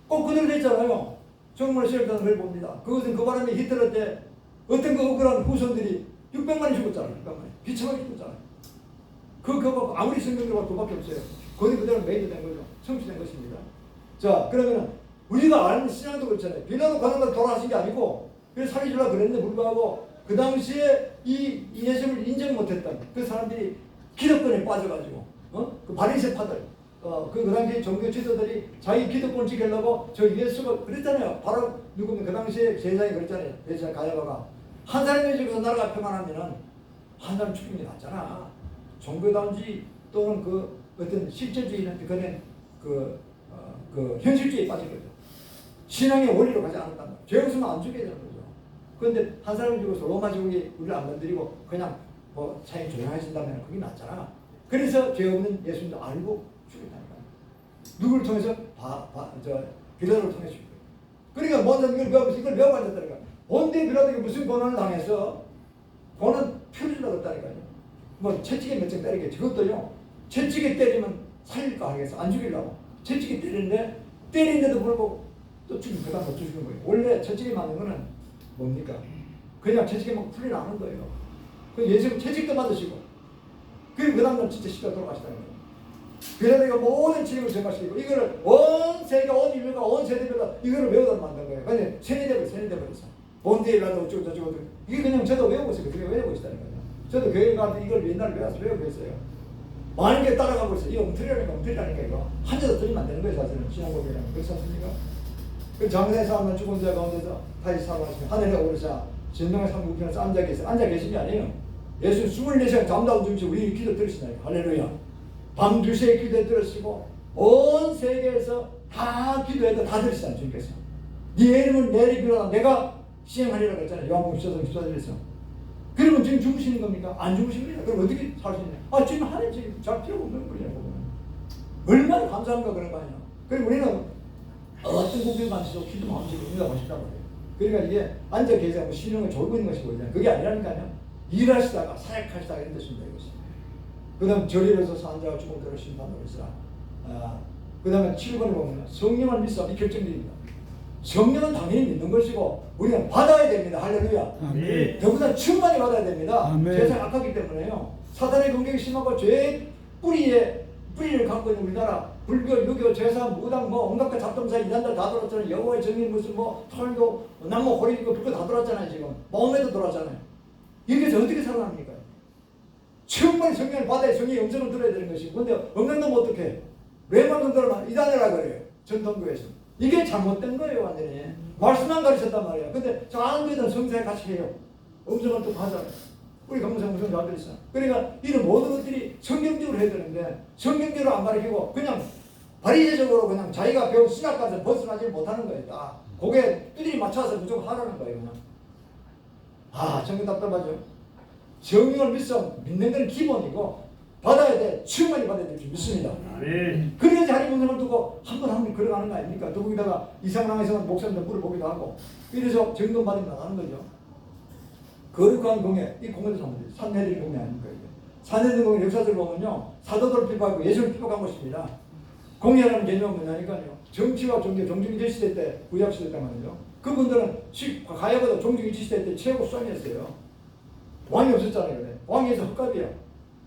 꼭 그대로 됐잖아요. 정말 시험자는 그걸 봅니다. 그것은 그 바람에 히틀러 때 어떤 그 억울한 후손들이 600만이 죽었잖아요. 600만이. 비참하게 죽었잖아요. 그거 아무리 성경으로 그밖에 없어요. 그것이 그대로 메이드된 거죠. 성취된 것입니다. 자, 그러면 우리가 아는 신앙도 그렇잖아요. 빌라도 가난하다 돌아가신 게 아니고 그래서 살려주려고 그랬는데 불구하고 그 당시에 이 예수를 인정 못했던 그 사람들이 기득권에 빠져가지고 그 바리새파들 그 당시 종교 지도들이 자기 기득권을 지키려고 저 예수가 그랬잖아요. 바로 누구면 그 당시에 제사장이 그랬잖아요. 제사장 가야바가 한 사람이 죽어서 나라가 평안하면은 한 사람 죽임이 낫잖아. 종교단지 또는 그 어떤 실제주의는 그는 그 현실주의에 빠진 거죠. 신앙의 원리로 가지 않았단 말이에요. 죄 없으면 안 죽여야 되는 거죠. 그런데 한 사람이 죽어서 로마 제국이 우리를 안 건드리고 그냥 뭐 사회 조용해진다면 그게 낫잖아. 그래서 죄 없는 예수님도 알고 죽였다는 거예요. 누구를 통해서? 빌라도를 통해서 죽인 거예요. 그러니까 먼저 이걸 왜 받았다는 거야. 본데 빌라도가 무슨 고난을 당해서 고난 표를 얻었다니까요. 뭐 채찍에 몇 점 때리겠지. 그것도요. 채찍에 때리면 살릴까 하겠어. 안 죽이려고. 채찍에 때리는데도 불구하고 또 죽이면 그 다음 못 죽이는 거예요. 원래 채찍에 맞는 거는 뭡니까? 그냥 채찍에 막 풀이 나는 거예요. 그 예수님 채찍도 맞으시고 그리고 그 다음날 진짜 십자가 돌아가시다는 거예요. 그래서 내가 모든 책임을 전가시키고 이거를 온 세계, 온 인류가, 온 세대별로 이거를 외우도록 만든 거예요. 근데 세뇌돼버렸어. 본디에라도 어쩌고 저쩌고 이게 그냥 저도 외우고 있어요. 그게 외우고 있다는 거예요. 저도 교회 가서 이걸 옛날에 외우고 있어요. 많은 게 따라가고 있어요. 이거 엉터리라니까 이거. 한 자도 틀리면 안 되는 거예요. 사실은 신앙고백이라는 그렇지 않습니까? 그 장세에서 하면 죽은 자 가운데서 다시 살아나시면 하늘에 오르사 전능한 삼국편에서 앉아 계세요. 앉아 계신 게 아니에요. 예수 24시간 잠자고 주무시고 우리 기도 들으시나요? 할렐루야. 밤 2시에 기도에 들으시고 온 세계에서 다 기도해도 다 들으시잖아요. 주님께서. 네 이름은 내리 빌어라 내가 시행하리라고 했잖아요. 요한복음 14절에서. 그러면 지금 주무시는 겁니까? 안 주무십니다. 그럼 어떻게 살 수 있냐? 지금 하나님 지금 잘 필요가 없는 거냐고. 얼마나 감사한가 그런 거 아니야. 그리고 우리는 어떤 국경을 만지도 기도 마음식으로 응답하시다고 해요. 그러니까 이게 앉아 계세요. 뭐 쉬는 건 졸고 있는 것이 보이잖아요. 그게 아니라니까요. 일하시다가 사역하시다가 이런 뜻입니다. 이것이. 그 다음 절일에서 산자가 죽음대로 심판으로 있으라. 그 다음에 7번에 보면 성령을 믿사 이 결정입니다. 성령은 당연히 믿는 것이고 우리는 받아야 됩니다. 할렐루야. 아멘. 더구나 충만히 받아야 됩니다. 아멘. 세상 악하기 때문에요. 사단의 공격이 심하고 죄의 뿌리를 갖고 있는 우리나라 불교, 유교, 제사, 무당, 뭐 온갖 그 잡동사 이단들 다 들었잖아요. 여호와의 증인 무슨 뭐 털도 남모 호리 이거 불교 다 들었잖아요. 지금 마음에도 들었잖아요. 여기서 어떻게 살아납니까? 충분히 성령을 받아야 성령의 음성을 들어야 되는 것이고 근데 없는 놈 어떻게 왜만 들어나 이단이라 그래요. 전통교에서. 이게 잘못된 거예요. 완전히. 말씀만 가르쳤단 말이에요. 근데 저 아는 데는 성사에 같이 해요. 음성을 또 하잖아요. 우리 강무상 음성 잘 들었어. 그러니까 이런 모든 것들이 성경적으로 해야 되는데 성경적으로 안 가르치고 그냥 바리새적으로 그냥 자기가 배운 신학까지 벗어나지 못하는 거예요. 딱 그게 뚜들이 맞춰서 무조건 하라는 거예요. 그냥. 정말 답답하죠. 성령을 믿는 건 기본이고 받아야 돼. 충만히 받아야 될 줄 믿습니다. 아멘. 그래야지 하나님 음성을 두고 한 번 걸어가는 거 아닙니까? 또 거기다가 이상랑에서는 목사님들 물어보기도 하고 이래서 정돈 받으면 나가는 거죠. 거룩한 공예, 이 공예도 잘못해요. 산해드린 공예 아닙니까? 이게. 산해드린 공예 역사적으로 보면요, 사도들 피박하고 예수를 피박한 것입니다. 공예라는 개념은 뭐냐니까요. 정치와 종교, 종중일치 시대 때, 구약 시대 때 말이죠. 그분들은 가야보다 종중일치 시대 때 최고 수장이었어요. 왕이 없었잖아요. 그래. 왕에서 헛값이에요.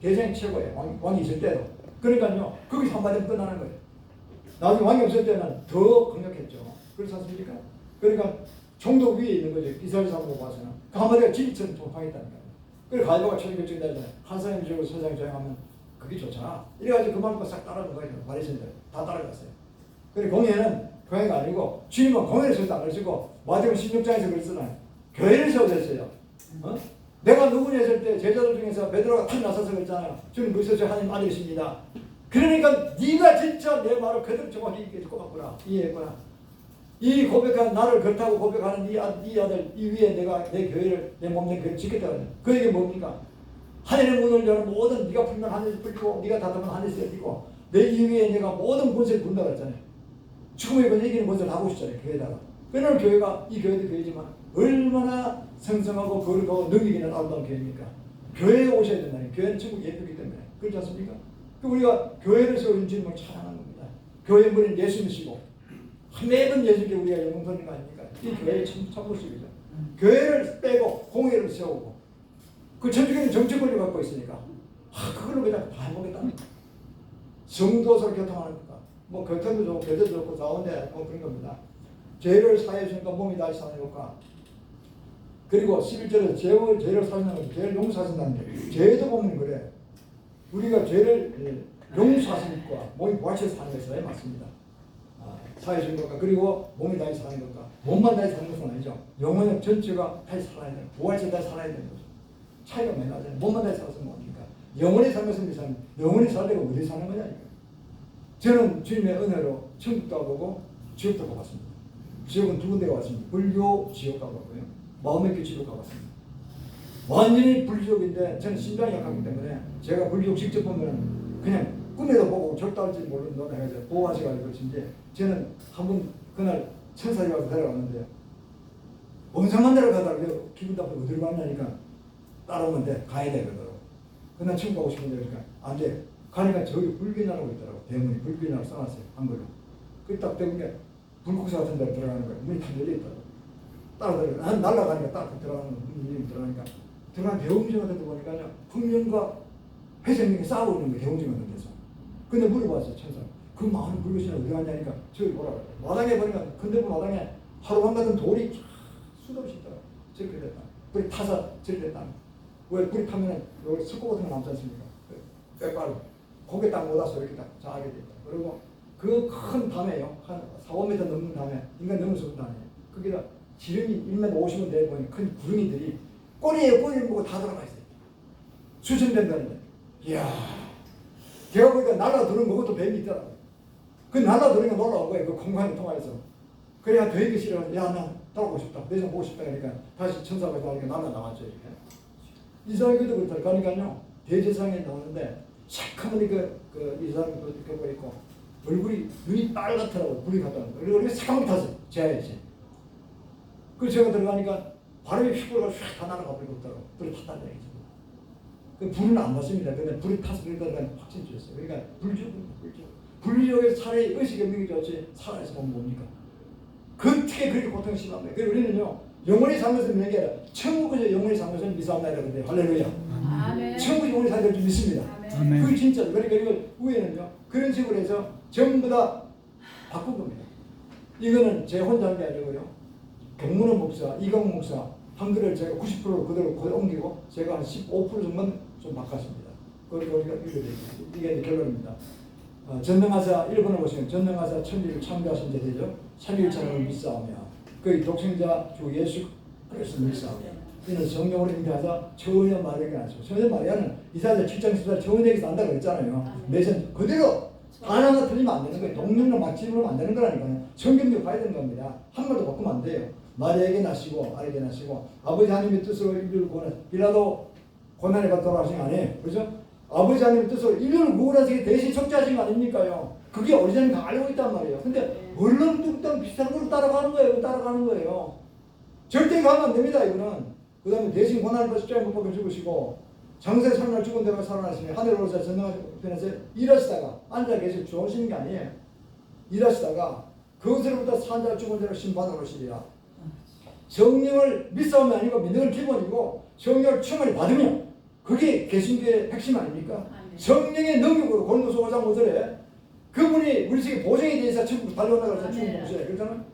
대장이 최고예요. 왕이 있을 때도. 그러니까요, 거기서 한마디면 끝나는 거예요. 나중에 왕이 없을 때는 더 강력했죠. 그렇지 않습니까? 그러니까 종도 위에 있는 거죠. 이스라엘 사람으로 봐서는. 그 한마디가 진리처럼 통하겠다니까요. 그래서 가야보가 최고결정이 되잖아요. 한 사람이 저고 세상에 조용하면 그게 좋잖아. 이래가지고 그만큼 싹 따라간 거예요. 바리새인들 다 따라갔어요. 그리고 공예는 교회가 아니고 주님은 공예를 세워도 안 그러시고 마태복음 16장에서 그랬잖아요. 교회를 세워졌어요. 내가 누구냐 했을 때 제자들 중에서 베드로가 탁 나서서 그랬잖아요. 주님 무엇이죠? 하나님 아들이십니다. 그러니까 네가 진짜 내 말을 그대로 정확히 읽겠구나. 이해했구나. 이 고백한 나를 그렇다고 고백하는 이 아들 이 위에 내가 내 교회를 내 몸 내 교회를 짓겠다. 그 얘기 뭡니까? 하늘의 문을 여는 모든 네가 풀면 하늘에서 풀리고 네가 닫으면 하늘에서 열리고 내 이 위에 내가 모든 권세를 분다 그랬잖아요. 죽음의 권 이기는 권세를 하고 싶잖아요. 교회에다가. 그러나 교회가 이 교회도 교회지만 얼마나 성성하고 거룩하고 능력있는 아름다운 교회입니까? 교회에 오셔야 된다니. 교회는 천국 예쁘기 때문에. 그렇지 않습니까? 우리가 교회를 세우는 주님을 찬양하는 겁니다. 교회의 문은 예수님이시고 매번 예수께 우리가 영광 돌리는 거 아닙니까? 이 교회의 참모습이죠. 교회를 빼고 공회를 세우고 그 전주교는 정치권을 갖고 있으니까 그걸로 그냥 다 해보겠다는 거예요. 성도서로 교통하는 겁니다. 뭐 교통도 좋고 교대도 좋고 자원대 뭐 그런 겁니다. 죄를 사해 주니까 몸이 다시 사는 것과 그리고 11절에서 죄를 사신다는 거 죄를 용서하신다는 게 죄도 보면 그래. 우리가 죄를 용서하신 것과 몸이 부활체에서 사는 것이 맞습니다. 사해 주는 것과 그리고 몸이 다시 사는 것과 몸만 다시 사는 것은 아니죠. 영혼의 전체가 다시 살아야 되는 부활체 다시 살아야 되는 거죠. 차이가 많이 나잖아요. 몸만 다시 살아서 뭡니까? 영혼이 사는 것은 사는 영혼이 살려고 어디 사는 거냐 이거. 저는 주님의 은혜로 천국도 가보고 지옥도 가봤습니다. 지옥은 두 군데 가봤습니다. 불교 지옥 가봤고요. 마음의 길 지옥 가봤습니다. 완전히 불지옥인데 저는 심장이 약하기 때문에 제가 불지옥 직접 보면 그냥 꿈에도 보고 절도 할지 모르는 놈 해가지고 보호하셔가지고 그러신지 저는 한 번 그날 천사이 와서 데려갔는데 원상만 데려가다가 기분 나쁘고 어디로 갔냐니까 따라오면 돼. 가야 돼 그러더라고. 그날 친구 가고 싶은데 그러니까 안 돼. 가니까 저기 불균이라고 있더라고. 대문이 불균이라고 써놨어요. 한글로. 그 딱 대문 게 불국사 같은 데로 들어가는 거예요. 문이 다 열려있더라고. 따라 들어가. 날아가니까 딱 들어가는 문이 들어가니까 들어간 대웅전 같은 데 보니까요. 풍년과 회생명이 싸우고 있는 거예요. 대웅전 같은 데서. 근데 물어봤어요. 천사. 그 많은 불교신이 어디 갔냐니까 저기 뭐라 그래요. 마당에 보니까 근데부 마당에 하루밤 같은 돌이 수도 없이 있더라고. 저렇게 됐다. 불이 타서 저렇게 됐다. 왜 불이 타면은 여기 석고 같은 거 남지 않습니까? 빼빠로 고개 딱 못 와서 이렇게 딱 자게 됐다. 그리고 그 큰 담에요. 한 4~5m 넘는 담에 인간 넘을 수 없는 담에 거기다 지름이 1m 50은 돼 보니 큰 구름이들이 꼬리에 꼬리를 보고 다 들어가 있어요. 수천된다는데. 이야. 제가 보니까 날아드는 그것도 뱀이 있더라고요. 그 날아드는 게 놀라운 거예요. 그 공간을 통해서. 그래야 되게 싫어서 야, 나 돌아가고 싶다. 내 좀 보고 싶다. 그러니까 다시 천사가 나오니까 날아나왔죠. 이렇게. 이상하게도 그렇다. 그러니까요. 대제상에 나오는데 새카만이 이 사람이 그 있고 얼굴이 눈이 빨갛더라고요. 불이 갔다는 거. 얼굴이 새카맣게 탔어요. 제아이지. 그래서 제가 들어가니까 바람이 휙 불어가 휙 다 날아가 버리고 있더라고요. 불이 탔다는 얘기죠. 그 불은 안 봤습니다. 근데 불이 타서 그러니까 확신 주셨어요. 그러니까 불지옥에서 차라리 의식의 명이 좋지 살아서 보면 뭡니까? 어떻게 그렇게 고통이 심합니까? 그래서 우리는요 영원히 사는 것은 믿는 게 아니라 천국에서 영원히 사는 것은 미사옵나이라 그러는데 할렐루야. 아멘. 천국에서 영원히 사는 줄 믿습니다. 아멘. 그게 진짜죠. 그러니까 이걸 위에는요 그런 식으로 해서 전부 다 바꾼 겁니다. 이거는 제 혼자 한 게 아니고요. 경문호 목사, 이광 목사 한글을 제가 90% 그대로 옮기고 제가 한 15% 정도는 좀 바꿨습니다. 그리고 이게 결론입니다. 전능하사 1번을 보시면 전능하사 천지를 창조하신 자 되죠. 삼위일체를 믿사오며 그의 독생자 주 예수 그리스도를 믿사오며 이는 성령으로 인도하사 전혀 마리아가 나죠. 전혀 마리아는 이사야 7장 14절 전혀 얘기서 난다고 했잖아요. 내신 그대로 하나가 틀리면 안 되는 거예요. 동명로 맞춤으로 안 되는 거라니까요. 성경적 봐야 되는 겁니다. 한 말도 바꾸면 안 돼요. 마리아에게 나시고 아래에게 나시고 아버지 하나님의 뜻으로 이루고 빌라도 고난에 받도록 하신 거 아니에요. 그렇죠? 아버지 하나님 뜻으로 인류를 구원하시기 위해 대신 속죄하신 거 아닙니까요? 그게 어리자니 다 알고 있단 말이에요. 근데 얼렁뚱땅 비슷한 걸 따라가는 거예요. 따라가는 거예요. 절대 가면 안 됩니다. 이거는. 그 다음에 대신 고난을 받으시고 십자가에 못 박혀 죽으시고 장세 3날 죽은 데가 살아나시며 하늘로 오르사 전능하시면서 일하시다가 앉아 계실 주어지는 게 아니에요. 일하시다가 그것으로부터 산자 죽은 데로 심판하러 오시리라. 성령을 믿사움이 아니고 믿는 건 기본이고 성령을 충만히 받으면 그게 개신교의 핵심 아닙니까? 성령의 능력으로 고린도서 5장 5절에 그분이 우리 속에 보증이 되어서 천국 달려나가서 죽은 곳이에요. 그렇잖아요.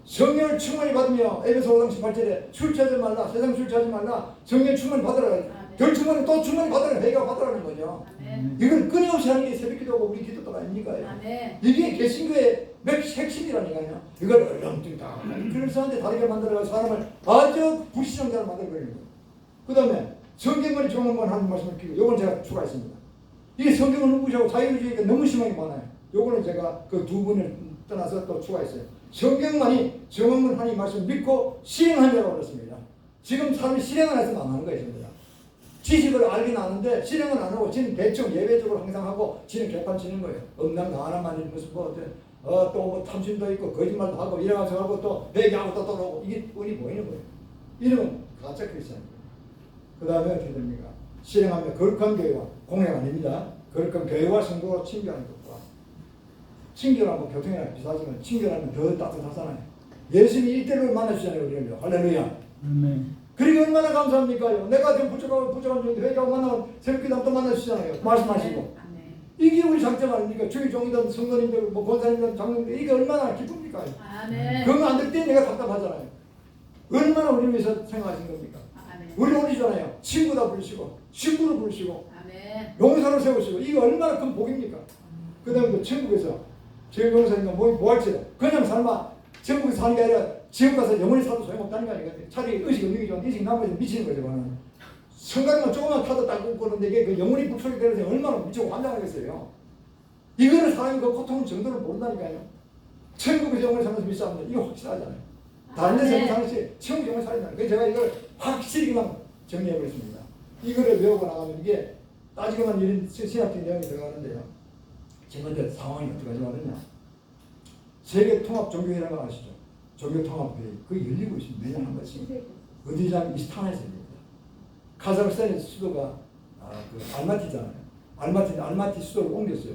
성령을 충만히 받으며 에베소 5장 18절에 술 취하지 말라, 세상 술 취하지 말라, 성령 충만히 받으라. 덜 충만히 또 충만히 받으라. 회개가 받으라는 거죠. 이건 끊임없이 하는 게 새벽기도하고 우리 기도가 아닙니까? 이게 개신교의 핵심이라니까요. 이걸 얼렁뚱땅 그럴싸한데 다르게 만들어서 사람을 아주 불신앙자로 만들어버리는 거예요. 그 다음에 성경을 좋아하는 하는 말씀을 드리고 요건 제가 추가했습니다. 이게 성경을 무시하고 자유주의가 너무 심하게 많아요. 요거는 제가 그 두 분을 떠나서 또 추가했어요. 성경만이 정확한 하나님 말씀을 믿고 실행하려고 그랬습니다. 지금 사람이 실행을 해서 망하는 거예요. 전부 다. 지식을 알긴 아는데 실행은 안 하고 지는 대충 예외적으로 항상 하고 지는 개판 치는 거예요. 엄남 하나만 무슨 또뭐 탐심도 있고 거짓말도 하고 이래가지고 하고 또 회개하고 또 오고 이게 운이 보이는 거예요. 이러면 가짜 크리스천이에요. 그 다음에 어떻게 됩니까? 실행하면 거룩한 교회와 공약 아닙니다. 거룩한 교회와 성도로 친교하는 것과 친교라면 교통이랑 비슷하지만 친교라면 더 따뜻하잖아요. 예수님이 1대를 만나주잖아요. 우리는요. 할렐루야. 그리고 얼마나 감사합니까요? 내가 지금 부족한 중인데 회개하고 만나면 새벽기도 또 만나주시잖아요. 말씀하시고. 이게 우리 장점 아닙니까? 주의 종이든 성도님들, 뭐 권사님들, 장로님들 이게 얼마나 기쁩니까? 그거 안 될 때 내가 답답하잖아요. 얼마나 우리 위해서 생각하신 겁니까? 우리 오리잖아요. 친구다 부르시고 친구를 부르시고 용사를 세우시고 이게 얼마나 큰 복입니까? 그 다음에 또 천국에서 제 용사님과 뭐 할지 그냥 삶아 천국에서 사는 게 아니라 지옥 가서 영원히 살도 소용없다는 거 아니겠어요? 차라리 의식 없는 게 좋은데 의식 남아서 미치는 거죠. 저는. 성가만 조금만 타도 딱 꽂는데 이게 그 영혼이 북소리 되면서 얼마나 미치고 환장하겠어요. 이거를 사람이 그 고통 정도를 모른다니까요. 천국에서 영원히 살면서 미치는데 이거 확실하잖아요. 다른 데서 영원히 사는지 천국 영원히 살잖아요. 그래서 제가 이걸 확실히 그냥 정리해버렸습니다. 이거를 외우고 나가면 이게 따지고만 이런 신학적 내용이 들어가는데요. 지금 현재 상황이 어떻게 하냐면요. 세계 통합 종교회라는 거 아시죠? 종교통합회의 그게 열리고 있습니다. 매년 한 번씩. 어디장 이스탄에서 열립니다. 카자흐스탄의 수도가 그 알마티잖아요. 알마티 수도를 옮겼어요.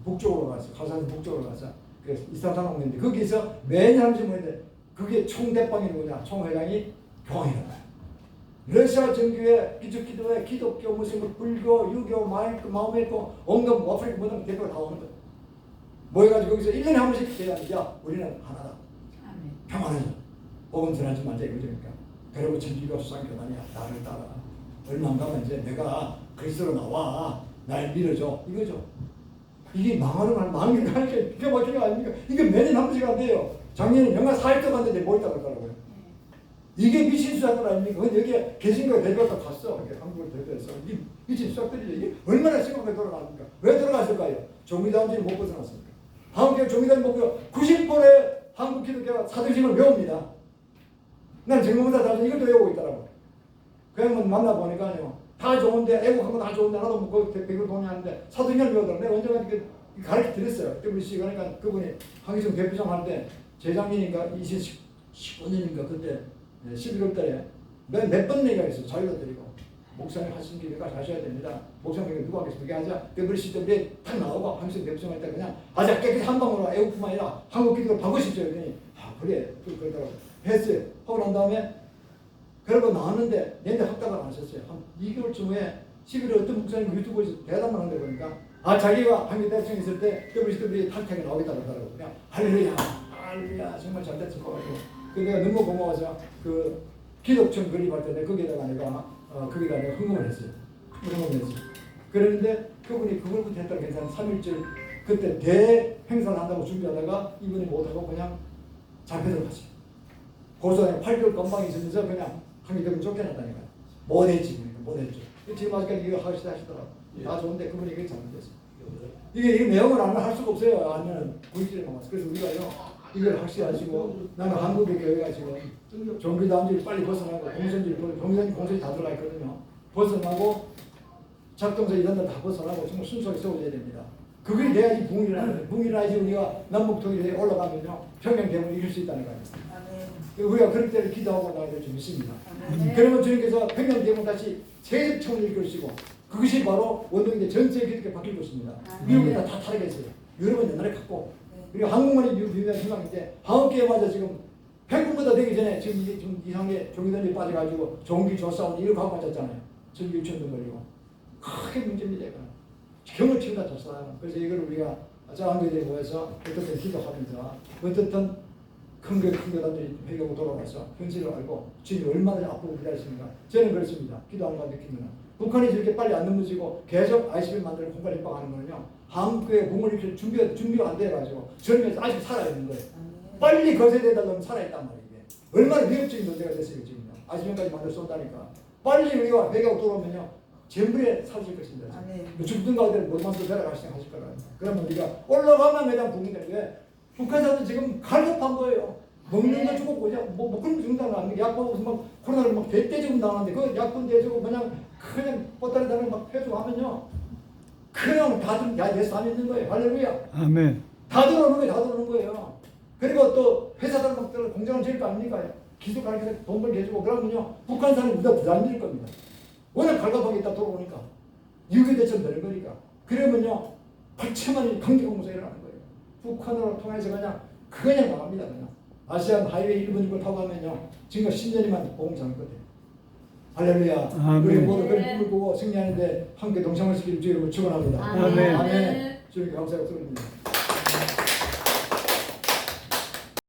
북쪽으로 가서 카자흐스탄 북쪽으로 가서 그래서 이스탄 옮겼는데 거기서 매년 한 번씩 모이는데 그게 총대빵이 누구냐? 총회장이 교황이잖아요. 러시아 정교회, 기독교회, 기독교, 무슨 불교, 유교, 마오메코, 온갖 아프리카 모든 대표가 다 오는 거예요. 모여가지고 거기서 1년에 한 번씩 대단히 야 우리는 하나다. 평안하자. 복음 전하지 말자 이거니까. 그리고 천주교 수상 교단이야. 나를 따라. 얼마 안 가면 이제 내가 그리스도로 나와. 날 밀어줘. 이거죠. 이게 망하는 거 망하는 게 아니라 기가 막히는 거 아닙니까? 이게 매년 한 번씩 안 돼요. 작년에 영하 4일 동안 갔는데 뭐 있다고 그러더라고요. 이게 미친 수사들 아닙니까? 근데 여기에 개신교 대표가 갔어. 한국을 대표해서. 이게 미친 수사들이죠. 이게 얼마나 심하게 돌아갑니까? 왜 돌아갔을까요? 종교단지를 못 벗어났습니까? 한국의 종교단지 목표 90%의 한국 기독교가 사도행전을 외웁니다. 난 정봉사 다시 이것도 외우고 있더라고. 그냥 만나보니까요. 다 좋은데, 애국한 거 다 좋은데, 나도 뭐, 배우 돈이 하는데, 사도행전을 외우더라고. 내가 언젠가 가르쳐 드렸어요. WC, 그러니까 그분이 한기성 대표장 하는데, 재작년인가, 2015년인가, 그때 11월 달에 몇 번 얘기가 있어요. 자유가 드리고. 목사님 하신 길을 하셔야 됩니다. 목사님 누구 하겠어? 그게 하자. WC 때문에 탁 나오고, 한기성 대표장 할 때 그냥, 아자 깨끗이 한 방으로 애국뿐만 아니라 한국 기독을 바꾸십시오. 그랬더니, 그래. 그러더라고. 했어요. 하고 난 다음에, 그러고 나왔는데, 내한테 합격을 안 하셨어요. 한 2개월쯤 후에 11월 어떤 목사님 유튜브에서 대담을 하는데 보니까, 자기가 한국 대학생 있을 때 WCW 탈퇴가 나오겠다 그러더라고. 그냥, 할렐루야, 할렐루야, 정말 잘 됐을 것 같고. 그 내가 너무 고마워서, 그, 기독청 그림할 때 거기에다가 내가, 거기다 내가 흥금을 했어요. 흥금을 했어요. 그랬는데, 그분이 그걸부터 했다가 괜찮은 3일절, 그때 대행사를 한다고 준비하다가 이분이 못하고 그냥 잡혀 들어갔어요. 고소에 8개월 건방이 있으면서 그냥 한기적으로 쫓겨났다니까요. 못했지, 그러니까 못했죠. 지금 아직까지 이거 하시더라고. 다 좋은데 그분이 이게 잘못됐어요. 이게 내용을 알면 할 수가 없어요. 아니면 구의질에 남았어. 그래서 우리가요, 이걸 확실히 하시고, 나는 한국의 교회가 지금 종교단지를 빨리 벗어나고, 공선지를, 공선지 다 들어가 있거든요. 벗어나고, 작동서 이런 데 다 벗어나고 정말 순수하게 세워져야 됩니다. 그게 돼야지 붕이라는 붕이라야지 우리가 남북 통일에 올라가면요 평양 대문을 이길 수 있다는 거예요. 우리가 그럴 때를 기도하고 나갈 줄 믿습니다. 그러면 주님께서 평양 대문 다시 세습청을 이끌시고 그것이 바로 원동인대 전체 그렇게 바뀔 것입니다. 미국이 다 타락했어요. 유럽은 옛날에 갔고 그리고 한국만이 유일한 희망인데 한국계마저 지금 백군보다 되기 전에 지금 이게 좀 이상하게 종이들이 빠져가지고 종기 조사원 이렇게 하고 앉았잖아요. 전기 유치원도 걸리고 크게 문제입니다. 이거는 경을 치우다 졌어요. 그래서 이걸 우리가 저한교대에 모여서 어떻게 기도하면서 어떻든 큰거 큰거들이 회개하고 돌아와서 현실을 알고 주님이 얼마나 앞으로 기다리십니까? 저는 그렇습니다. 기도하는 거 느끼면 북한이 저렇게 빨리 안 넘어지고 계속 ICBM 만들고 공간 입방하는 거는요 한국의 몸을 이렇게 준비가 안 돼가지고 저는 아직 살아있는 거예요. 빨리 거세대달라면 살아있단 말이에요. 얼마나 위협적인 문제가 됐어요 지금요. ICBM까지 만들 수 없다니까. 빨리 우리가 회개하고 돌아오면요 전부에 사실 것입니다. 죽든 가운데 못만도 내려가시 하실 거라니까. 그러면 우리가 올라가면 매장 붕이 되는데 북한사도 지금 갈급한 거예요. 먹는 거 주고 뭐 그런 거 준다는 거 아닙니까? 약 먹어서 막 코로나를 막 대대주고 나가는데 그 약분 대주고 그냥 보따리 달고 막 해주고 하면요 그냥 다들 예수 안 있는 거예요. 할렐루야. 아멘. 다 들어오는 거예요. 다 들어오는 거예요. 그리고 또 회사들 막 공장을 지을 거 아닙니까? 기술 가르쳐서 돈 벌게 해주고 그러면요 북한사는 우리가 부담일 겁니다. 워낙 갈급하게 있다 돌아오니까 6.25 대처럼 되는 거니까 그러면요 8천만이 강제공무소 일어나는 거예요. 북한으로 통해서 그냥 나갑니다. 그냥 아시안 하이웨이 1번 2번 타고 가면요 지금 10년이면 보험장일 거예요. 할렐루야. 아멘. 우리 모두 그런 꿈을 보고 승리하는데 함께 동참할 수 있기를 주의 이름으로 축원합니다. 아멘. 아멘. 주님께 감사하고 드립니다.